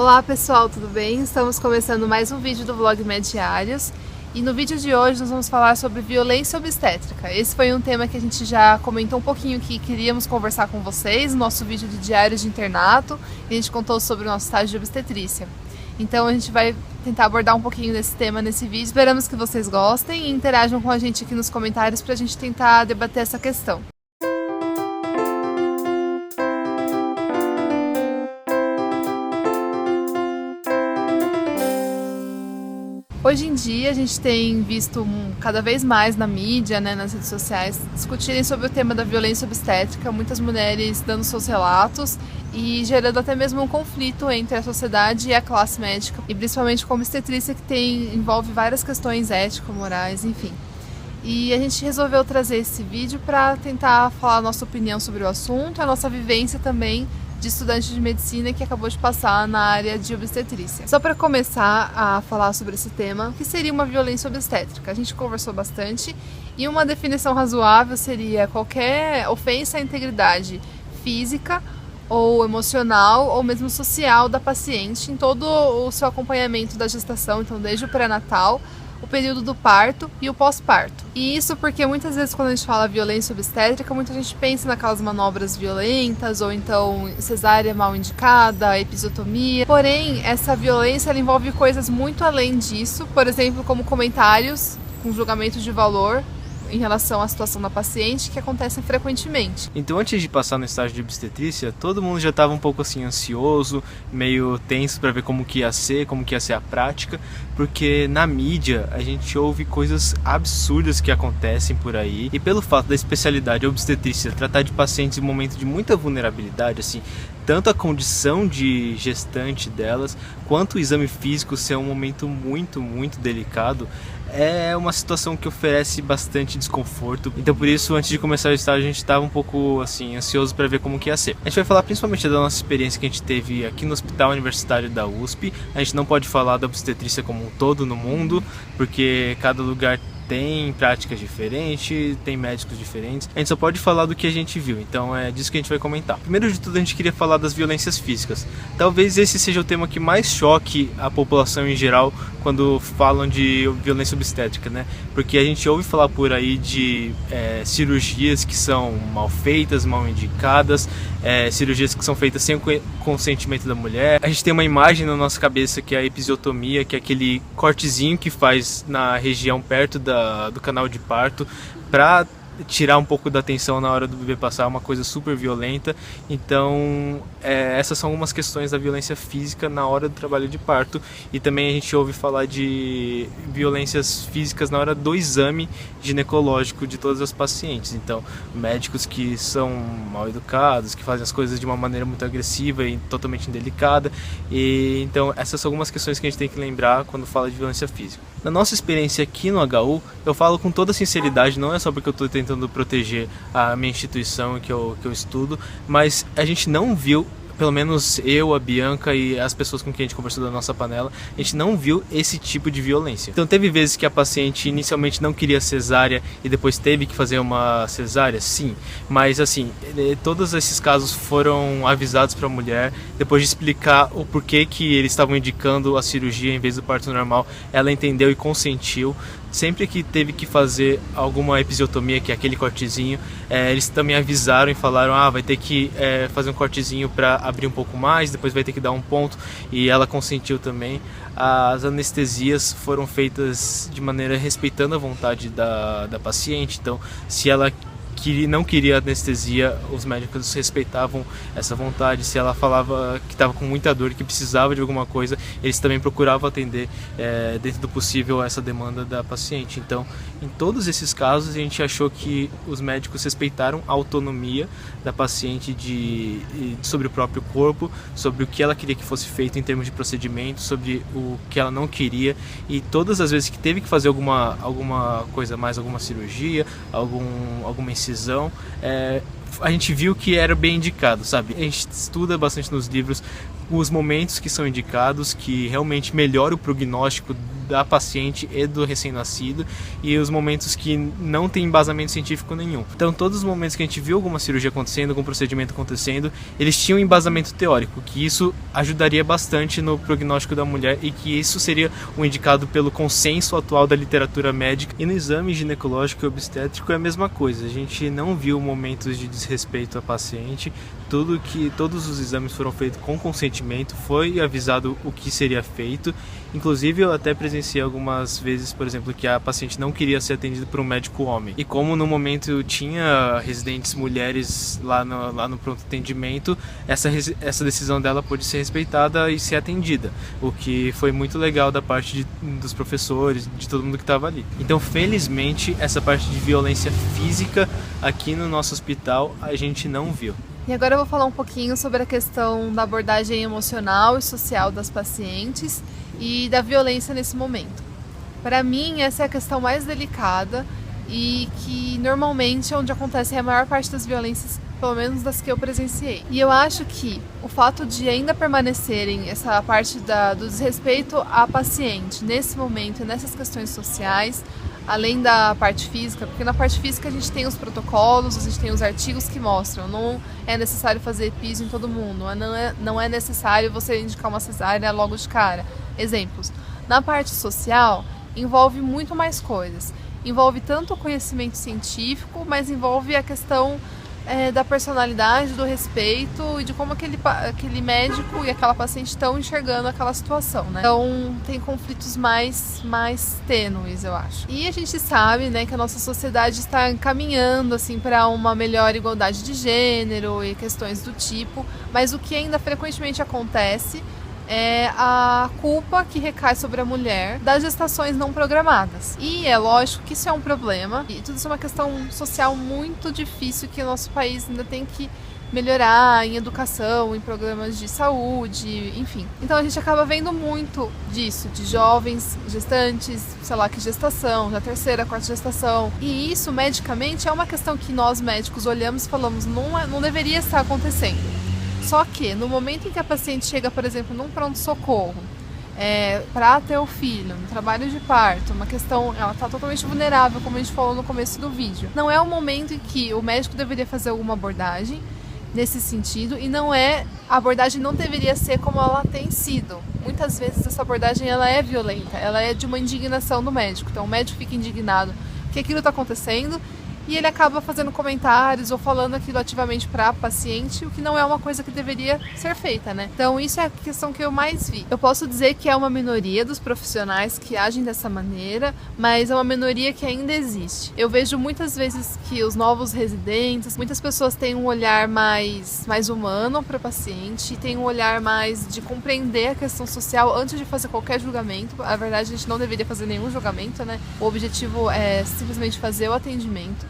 Olá pessoal, tudo bem? Estamos começando mais um vídeo do vlog Med Diários e no vídeo de hoje nós vamos falar sobre violência obstétrica. Esse foi um tema que a gente já comentou um pouquinho que queríamos conversar com vocês no nosso vídeo de diários de internato e a gente contou sobre o nosso estágio de obstetrícia. Então a gente vai tentar abordar um pouquinho desse tema nesse vídeo. Esperamos que vocês gostem e interajam com a gente aqui nos comentários para a gente tentar debater essa questão. Hoje em dia a gente tem visto cada vez mais na mídia, nas redes sociais, discutirem sobre o tema da violência obstétrica, muitas mulheres dando seus relatos e gerando até mesmo um conflito entre a sociedade e a classe médica, e principalmente com a obstetrícia que envolve várias questões ético-morais, enfim. E a gente resolveu trazer esse vídeo para tentar falar a nossa opinião sobre o assunto, a nossa vivência também de estudante de medicina que acabou de passar na área de obstetrícia. Só para começar a falar sobre esse tema, o que seria uma violência obstétrica? A gente conversou bastante e uma definição razoável seria qualquer ofensa à integridade física ou emocional ou mesmo social da paciente em todo o seu acompanhamento da gestação, então desde o pré-natal, o período do parto e o pós-parto. E isso porque muitas vezes quando a gente fala violência obstétrica, muita gente pensa naquelas manobras violentas ou então cesárea mal indicada, episiotomia. Porém, essa violência ela envolve coisas muito além disso, por exemplo, como comentários com julgamento de valor em relação à situação da paciente, que acontecem frequentemente. Então, antes de passar no estágio de obstetrícia, todo mundo já estava um pouco assim ansioso, meio tenso para ver como que ia ser a prática, porque na mídia a gente ouve coisas absurdas que acontecem por aí, e pelo fato da especialidade obstetrícia tratar de pacientes em um momento de muita vulnerabilidade, assim, tanto a condição de gestante delas, quanto o exame físico ser um momento muito delicado, é uma situação que oferece bastante desconforto. Então por isso, antes de começar o estágio, a gente estava um pouco assim, ansioso para ver como que ia ser. A gente vai falar principalmente da nossa experiência que a gente teve aqui no Hospital Universitário da USP. A gente não pode falar da obstetrícia como um todo no mundo, porque cada lugar tem práticas diferentes, tem médicos diferentes. A gente só pode falar do que a gente viu, então é disso que a gente vai comentar. Primeiro de tudo, a gente queria falar das violências físicas. Talvez esse seja o tema que mais choque a população em geral quando falam de violência obstétrica, Porque a gente ouve falar por aí de cirurgias que são mal feitas, mal indicadas, cirurgias que são feitas sem o consentimento da mulher. A gente tem uma imagem na nossa cabeça que é a episiotomia, que é aquele cortezinho que faz na região perto do canal de parto para tirar um pouco da atenção na hora do bebê passar, uma coisa super violenta. Então essas são algumas questões da violência física na hora do trabalho de parto, e também a gente ouve falar de violências físicas na hora do exame ginecológico de todas as pacientes. Então médicos que são mal educados, que fazem as coisas de uma maneira muito agressiva e totalmente indelicada, e então essas são algumas questões que a gente tem que lembrar quando fala de violência física. Na nossa experiência aqui no HU, eu falo com toda sinceridade, não é só porque eu estou tentando proteger a minha instituição que eu estudo, mas a gente não viu, pelo menos eu, a Bianca e as pessoas com quem a gente conversou da nossa panela, a gente não viu esse tipo de violência. Então teve vezes que a paciente inicialmente não queria cesárea e depois teve que fazer uma cesárea, sim, mas assim, todos esses casos foram avisados para a mulher, depois de explicar o porquê que eles estavam indicando a cirurgia em vez do parto normal, ela entendeu e consentiu. Sempre que teve que fazer alguma episiotomia, que é aquele cortezinho, eles também avisaram e falaram, vai ter que fazer um cortezinho para abrir um pouco mais, depois vai ter que dar um ponto, e ela consentiu também. As anestesias foram feitas de maneira respeitando a vontade da paciente, então se ela não queria anestesia, os médicos respeitavam essa vontade. Se ela falava que estava com muita dor, que precisava de alguma coisa, eles também procuravam atender dentro do possível essa demanda da paciente. Então, em todos esses casos, a gente achou que os médicos respeitaram a autonomia da paciente sobre o próprio corpo, sobre o que ela queria que fosse feito em termos de procedimento, sobre o que ela não queria, e todas as vezes que teve que fazer alguma coisa mais, alguma cirurgia, alguma incisão, a gente viu que era bem indicado, sabe? A gente estuda bastante nos livros os momentos que são indicados, que realmente melhora o prognóstico da paciente e do recém-nascido, e os momentos que não tem embasamento científico nenhum. Então todos os momentos que a gente viu alguma cirurgia acontecendo, algum procedimento acontecendo, eles tinham embasamento teórico, que isso ajudaria bastante no prognóstico da mulher e que isso seria o indicado pelo consenso atual da literatura médica. E no exame ginecológico e obstétrico é a mesma coisa, a gente não viu momentos de desrespeito à paciente, todos os exames foram feitos com consentimento, foi avisado o que seria feito. Inclusive eu até presenciei algumas vezes, por exemplo, que a paciente não queria ser atendida por um médico homem. E como no momento tinha residentes mulheres lá no pronto atendimento, essa decisão dela pôde ser respeitada e ser atendida. O que foi muito legal da parte dos professores, de todo mundo que estava ali. Então, felizmente, essa parte de violência física aqui no nosso hospital a gente não viu. E agora eu vou falar um pouquinho sobre a questão da abordagem emocional e social das pacientes e da violência nesse momento. Para mim, essa é a questão mais delicada e que normalmente é onde acontece a maior parte das violências, pelo menos das que eu presenciei. E eu acho que o fato de ainda permanecerem essa parte do desrespeito à paciente nesse momento, nessas questões sociais, além da parte física, porque na parte física a gente tem os protocolos, a gente tem os artigos que mostram, não é necessário fazer piso em todo mundo, não é necessário você indicar uma cesárea logo de cara. Exemplos. Na parte social, envolve muito mais coisas. Envolve tanto o conhecimento científico, mas envolve a questão da personalidade, do respeito e de como aquele médico e aquela paciente estão enxergando aquela situação, né? Então tem conflitos mais tênues, eu acho. E a gente sabe, né, que a nossa sociedade está encaminhando assim para uma melhor igualdade de gênero e questões do tipo, mas o que ainda frequentemente acontece é a culpa que recai sobre a mulher das gestações não programadas. E é lógico que isso é um problema, e tudo isso é uma questão social muito difícil que o nosso país ainda tem que melhorar em educação, em programas de saúde, enfim. Então a gente acaba vendo muito disso, de jovens gestantes, sei lá que gestação, da terceira, quarta gestação. E isso medicamente é uma questão que nós médicos olhamos e falamos, não deveria estar acontecendo. Só que no momento em que a paciente chega, por exemplo, num pronto-socorro, para ter o filho, no trabalho de parto, uma questão, ela está totalmente vulnerável, como a gente falou no começo do vídeo. Não é o momento em que o médico deveria fazer alguma abordagem nesse sentido, e a abordagem não deveria ser como ela tem sido. Muitas vezes essa abordagem ela é violenta, ela é de uma indignação do médico. Então o médico fica indignado que aquilo está acontecendo, e ele acaba fazendo comentários ou falando aquilo ativamente para a paciente, o que não é uma coisa que deveria ser feita, né? Então isso é a questão que eu mais vi. Eu posso dizer que é uma minoria dos profissionais que agem dessa maneira, mas é uma minoria que ainda existe. Eu vejo muitas vezes que os novos residentes, muitas pessoas têm um olhar mais humano para o paciente, têm um olhar mais de compreender a questão social antes de fazer qualquer julgamento. Na verdade, a gente não deveria fazer nenhum julgamento, né? O objetivo é simplesmente fazer o atendimento.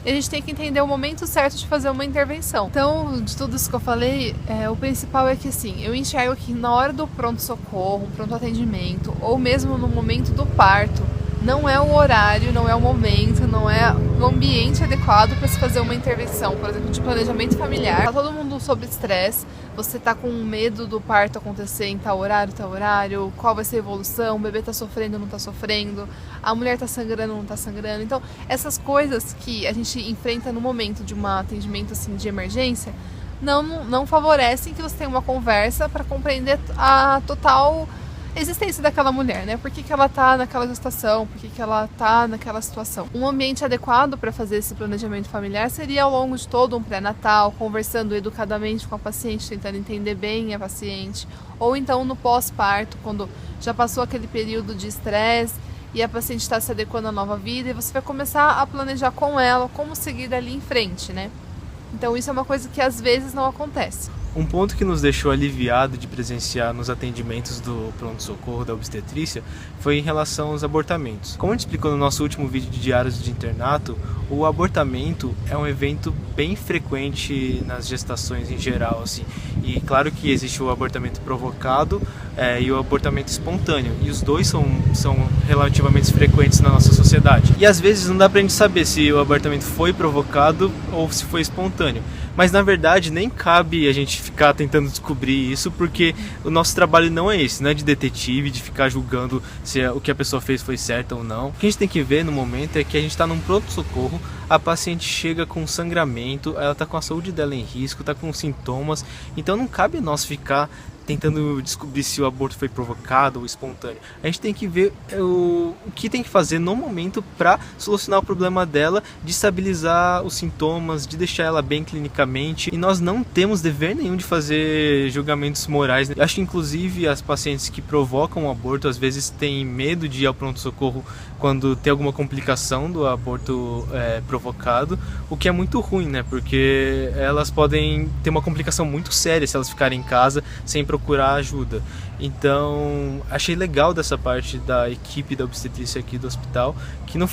E a gente tem que entender o momento certo de fazer uma intervenção. Então, de tudo isso que eu falei, o principal é que, assim, eu enxergo que na hora do pronto-socorro, pronto atendimento, ou mesmo no momento do parto, não é o horário, não é o momento, não é o ambiente adequado para se fazer uma intervenção, por exemplo, de planejamento familiar. Tá todo mundo sob estresse, você tá com medo do parto acontecer em tal horário, qual vai ser a evolução, o bebê tá sofrendo, não tá sofrendo, a mulher tá sangrando, não tá sangrando. Então, essas coisas que a gente enfrenta no momento de um atendimento assim, de emergência, não favorecem que você tenha uma conversa para compreender a total existência daquela mulher, né? Por que ela tá naquela gestação, por que ela tá naquela situação. Um ambiente adequado para fazer esse planejamento familiar seria ao longo de todo um pré-natal, conversando educadamente com a paciente, tentando entender bem a paciente, ou então no pós-parto, quando já passou aquele período de estresse e a paciente está se adequando à nova vida, e você vai começar a planejar com ela como seguir dali em frente, né? Então isso é uma coisa que às vezes não acontece. Um ponto que nos deixou aliviado de presenciar nos atendimentos do pronto-socorro da obstetrícia foi em relação aos abortamentos. Como a gente explicou no nosso último vídeo de diários de internato, o abortamento é um evento bem frequente nas gestações em geral, assim. E claro que existe o abortamento provocado, e o abortamento espontâneo. E os dois são relativamente frequentes na nossa sociedade. E às vezes não dá pra gente saber se o abortamento foi provocado ou se foi espontâneo. Mas na verdade nem cabe a gente ficar tentando descobrir isso, porque o nosso trabalho não é esse, não é de detetive, de ficar julgando se o que a pessoa fez foi certo ou não. O que a gente tem que ver no momento é que a gente está num pronto-socorro, a paciente chega com sangramento, ela está com a saúde dela em risco, está com sintomas, então não cabe nós ficar tentando descobrir se o aborto foi provocado ou espontâneo. A gente tem que ver o que tem que fazer no momento para solucionar o problema dela, de estabilizar os sintomas, de deixar ela bem clinicamente. E nós não temos dever nenhum de fazer julgamentos morais. Acho que inclusive as pacientes que provocam o aborto às vezes têm medo de ir ao pronto-socorro quando tem alguma complicação do aborto provocado, o que é muito ruim, né? Porque elas podem ter uma complicação muito séria se elas ficarem em casa sem procurar ajuda. Então, achei legal dessa parte da equipe da obstetrícia aqui do hospital, que não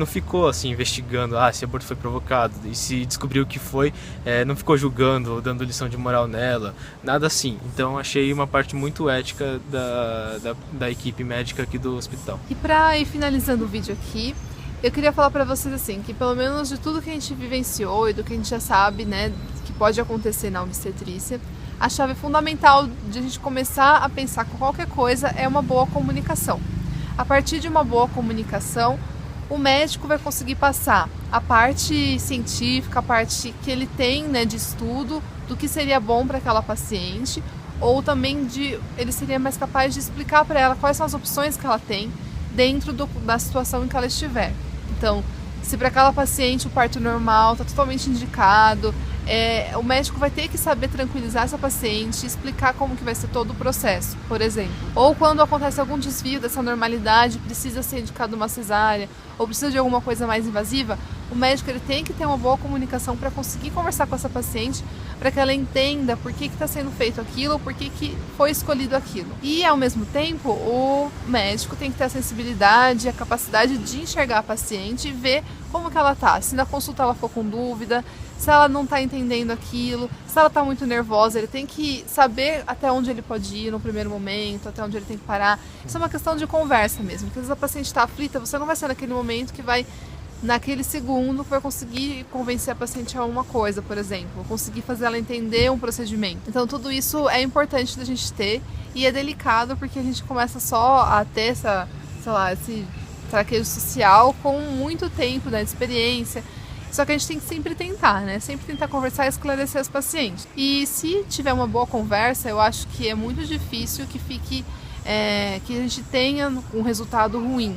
ficou assim investigando se aborto foi provocado, e se descobriu o que foi, não ficou julgando ou dando lição de moral nela, nada assim. Então, achei uma parte muito ética da equipe médica aqui do hospital. E para ir finalizando o vídeo aqui, eu queria falar para vocês assim, que pelo menos de tudo que a gente vivenciou e do que a gente já sabe, né, que pode acontecer na obstetrícia, a chave fundamental de a gente começar a pensar com qualquer coisa é uma boa comunicação. A partir de uma boa comunicação, o médico vai conseguir passar a parte científica, a parte que ele tem, né, de estudo do que seria bom para aquela paciente, ou também ele seria mais capaz de explicar para ela quais são as opções que ela tem dentro da situação em que ela estiver. Então, se para aquela paciente o parto normal está totalmente indicado, o médico vai ter que saber tranquilizar essa paciente, explicar como que vai ser todo o processo, por exemplo. Ou quando acontece algum desvio dessa normalidade, precisa ser indicado uma cesárea, ou precisa de alguma coisa mais invasiva, o médico ele tem que ter uma boa comunicação para conseguir conversar com essa paciente, para que ela entenda por que está sendo feito aquilo, por que foi escolhido aquilo. E, ao mesmo tempo, o médico tem que ter a sensibilidade, a capacidade de enxergar a paciente e ver como que ela está. Se na consulta ela for com dúvida, se ela não está entendendo aquilo, se ela está muito nervosa, ele tem que saber até onde ele pode ir no primeiro momento, até onde ele tem que parar. Isso é uma questão de conversa mesmo, porque às vezes a paciente está aflita, você não vai ser naquele momento que vai, naquele segundo, que vai conseguir convencer a paciente a alguma coisa, por exemplo, conseguir fazer ela entender um procedimento. Então tudo isso é importante da gente ter, e é delicado porque a gente começa só a ter esse traquejo social com muito tempo, né, de experiência. Só que a gente tem que sempre tentar, né? Sempre tentar conversar e esclarecer as pacientes. E se tiver uma boa conversa, eu acho que é muito difícil que que a gente tenha um resultado ruim.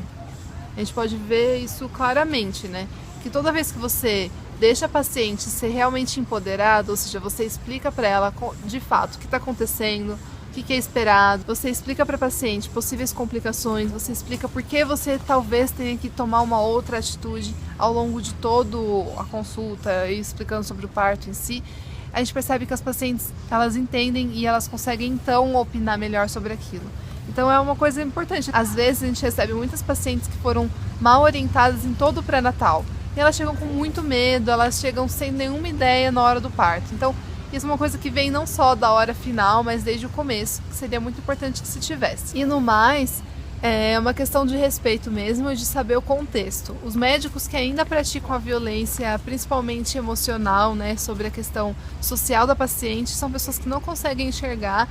A gente pode ver isso claramente, né? Que toda vez que você deixa a paciente ser realmente empoderada, ou seja, você explica para ela de fato o que está acontecendo, o que é esperado, você explica para a paciente possíveis complicações, você explica por que você talvez tenha que tomar uma outra atitude ao longo de toda a consulta, e explicando sobre o parto em si, a gente percebe que as pacientes, elas entendem e elas conseguem então opinar melhor sobre aquilo. Então é uma coisa importante. Às vezes a gente recebe muitas pacientes que foram mal orientadas em todo o pré-natal, e elas chegam com muito medo, elas chegam sem nenhuma ideia na hora do parto. Então isso é uma coisa que vem não só da hora final, mas desde o começo, que seria muito importante que se tivesse. E no mais, é uma questão de respeito mesmo, de saber o contexto. Os médicos que ainda praticam a violência, principalmente emocional, né, sobre a questão social da paciente, são pessoas que não conseguem enxergar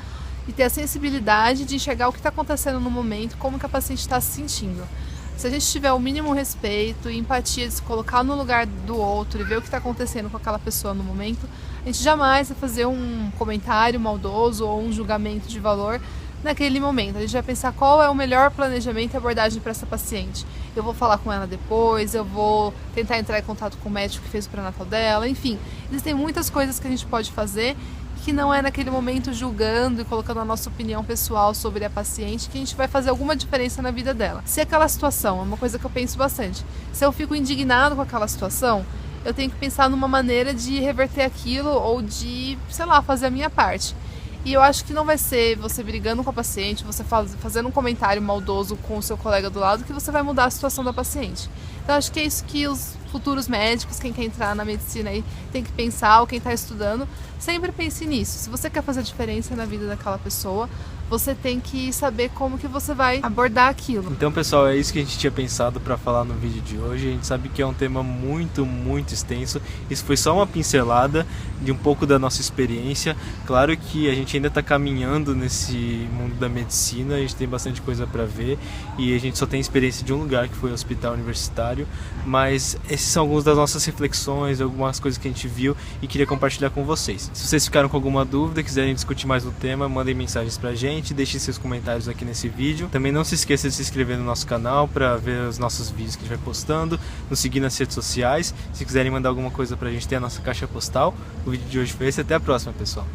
e ter a sensibilidade de enxergar o que está acontecendo no momento, como que a paciente está se sentindo. Se a gente tiver o mínimo respeito e empatia de se colocar no lugar do outro e ver o que está acontecendo com aquela pessoa no momento, a gente jamais vai fazer um comentário maldoso ou um julgamento de valor naquele momento. A gente vai pensar qual é o melhor planejamento e abordagem para essa paciente. Eu vou falar com ela depois, eu vou tentar entrar em contato com o médico que fez o pré-natal dela, enfim. Existem muitas coisas que a gente pode fazer que não é naquele momento julgando e colocando a nossa opinião pessoal sobre a paciente que a gente vai fazer alguma diferença na vida dela. Se aquela situação, é uma coisa que eu penso bastante, se eu fico indignado com aquela situação, eu tenho que pensar numa maneira de reverter aquilo ou de, sei lá, fazer a minha parte. E eu acho que não vai ser você brigando com a paciente, você fazendo um comentário maldoso com o seu colega do lado, que você vai mudar a situação da paciente. Então acho que é isso que os futuros médicos, quem quer entrar na medicina aí, tem que pensar, ou quem está estudando, sempre pense nisso. Se você quer fazer diferença na vida daquela pessoa, você tem que saber como que você vai abordar aquilo. Então, pessoal, é isso que a gente tinha pensado para falar no vídeo de hoje. A gente sabe que é um tema muito, muito extenso. Isso foi só uma pincelada de um pouco da nossa experiência. Claro que a gente ainda está caminhando nesse mundo da medicina, a gente tem bastante coisa para ver e a gente só tem experiência de um lugar, que foi o hospital universitário, mas esses são algumas das nossas reflexões, algumas coisas que a gente viu e queria compartilhar com vocês. Se vocês ficaram com alguma dúvida, quiserem discutir mais o tema, mandem mensagens pra gente, deixem seus comentários aqui nesse vídeo. Também não se esqueça de se inscrever no nosso canal para ver os nossos vídeos que a gente vai postando, nos seguir nas redes sociais. Se quiserem mandar alguma coisa pra gente, tem a nossa caixa postal. O vídeo de hoje foi esse, até a próxima, pessoal.